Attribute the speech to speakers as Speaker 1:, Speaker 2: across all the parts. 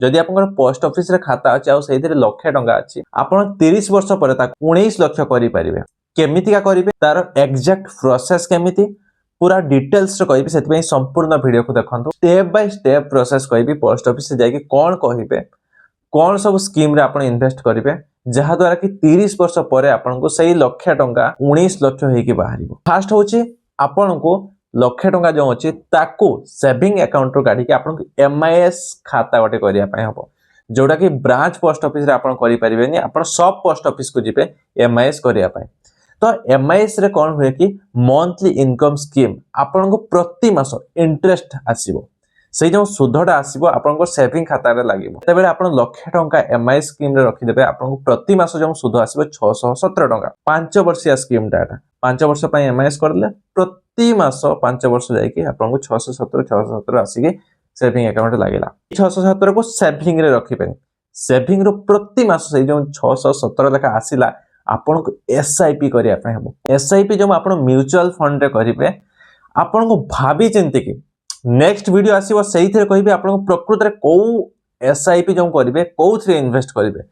Speaker 1: जदि आपनकर post office रे खाता अछि आ सेहितरे लक्षे टंका अछि आपण 30 वर्ष परे ता 19 लाख करि परिबे केमितिका करिवे तार एग्जैक्ट प्रोसेस केमिति पूरा डिटेल्स रे कहबी सेति संपूर्ण वीडियो को देखंतु स्टेप बाय स्टेप प्रोसेस कहबी पोस्ट ऑफिस से जाके कोन कहिबे कोन सब स्कीम रे आपण इन्वेस्ट करिवे जहा द्वारा कि 30 वर्ष परे आपण को सही लक्ष्य टंका 19 लाख हेकी बाहरिबो फास्ट होची आपण को लक्ष्य टंका जो अछि ताकू सेविंग अकाउंट रो गाडी कि आपण को एमआईएस खाता गोटे करिया पय हबो जोडा कि ब्रांच पोस्ट ऑफिस रे आपण करि परिबेनी आपण सब पोस्ट ऑफिस को जिबे एमआईएस करिया पय तो एमआईएस रे कोन होय कि मंथली इनकम स्कीम आपण को प्रति मास इंटरेस्ट आसीबो से जो सुधटा आसीबो आपण को सेविंग खाता रे लागिबो तबेले आपण लक्ष्य टंका एमआईएस स्कीम रे रखि देबे आपण को प्रति मास जो सुध आसीबो 617 टंका 5 वर्षिया स्कीम डाटा 5 वर्ष पय एमआईएस करले प्रति मास 5 वर्ष जाय कि आपण को 617 आसी के सेविंग अकाउंट लागिला 617 को सेविंग रे रखि पे सेविंग रो प्रति मास से जो 617 लेखा आसीला आपण को एसआईपी करिया पे हबो एसआईपी जो आपण म्यूचुअल फंड रे करिवे आपण को भाबी चिंती कि नेक्स्ट वीडियो आसीबो सेहिथरे कहिबे आपण को प्रकृत रे को एसआईपी जो करिवे कोथरे इन्वेस्ट करिवे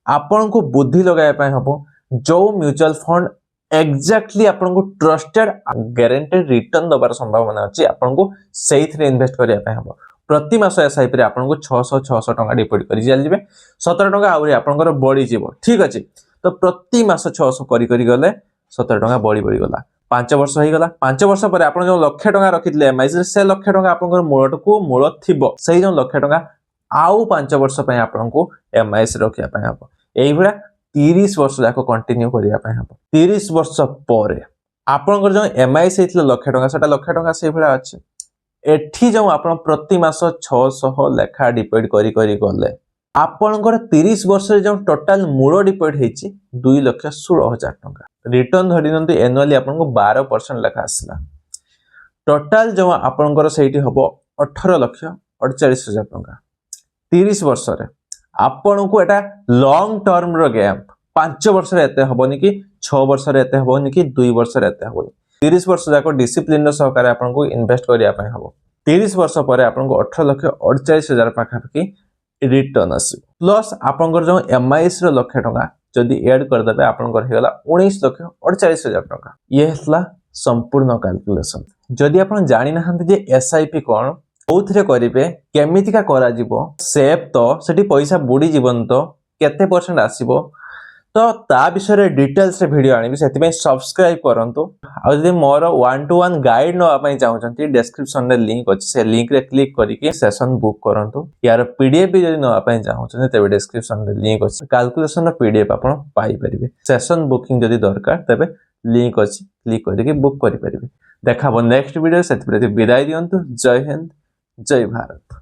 Speaker 1: आपण को बुद्धि लगाय पय हबो जो म्यूचुअल फंड एग्जैक्टली आपण को ट्रस्टेड गारंटेड रिटर्न दबार संभावना अछि आपण को सेहिथरे इन्वेस्ट करिया पय हबो प्रति मास एसआईपी रे आपण को 600 टंका डिपॉजिट करि जाल जिवे 17 टंका आउरी आपनकर बढी जिवो ठीक अछि तो प्रति मास 600 करी गले 17 टंका बढी गला 5 वर्ष होई गला 5 वर्ष पर आपण जो लक्ष्य टंका रखितले एमआईएस से लक्ष्य टंका आपनकर मूलटको मूल थिबो सही जो लक्ष्य टंका आउ 5 वर्ष पय आपण को एमआईएस रखिया पय हबो एई भरा 30 वर्ष जाको कंटिन्यू करिया पय हबो 30 वर्ष पर आपनकर जो एमआईएस हेतले लक्ष्य टंका सेटा लक्ष्य टंका से भरा अछि एठी जो आपण प्रति मास 600 लेखा डिपॉजिट करी गले आपनकर 30 वर्ष रे जो टोटल मूल डिपॉजिट हेछि 2,16,000 टंका रिटर्न धरि नंतु एनुअली आपन को 12% लेखा आसला टोटल जो आपनकर सेठी हबो 18,48,000 टंका 30 वर्ष रे आपन को एटा लॉन्ग टर्म रो गेम 5 वर्ष रे एते हबोनी कि 6 वर्ष रे एते हबोनी कि 2 वर्ष रे एते हबोनी 30 वर्ष जाको डिसिप्लिन रो सहकार आपन को इन्वेस्ट करिया पय हबो 30 वर्ष परे आपन को 18,48,000 पाखा पाखी रिटर्न आसी प्लस आपनकर जो एमआईएस रो लक्ष्य टंका जदि ऐड कर देबे आपनकर हेगला 19,48,000 टंका ये हला संपूर्ण कैलकुलेशन जदि आपन जानि नहंते जे एसआईपी कोन कोथरे करिवे केमितिका करा जिवो सेव तो सेठी पैसा बुडी जीवन तो केते परसेंट आसीबो तो ता विषय डिटेल्स रे वीडियो आनी सेति में सब्सक्राइब करंतु आ जदि मोर 1-to-1 गाइड न आपै चाहउछंती डिस्क्रिप्शन रे लिंक अछि से लिंक रे क्लिक करिके सेशन बुक करंतु यार पीडीएफ भी जदि न आपै चाहउछंती तबे डिस्क्रिप्शन रे लिंक अछि कैलकुलेशन रो पीडीएफ आपण पाई परिबे सेशन बुकिंग जदि दरकार तबे लिंक अछि क्लिक करिके बुक करि परिबे देखाबो नेक्स्ट वीडियो सेति प्रति विदाई दियंतु जय हिंद जय भारत।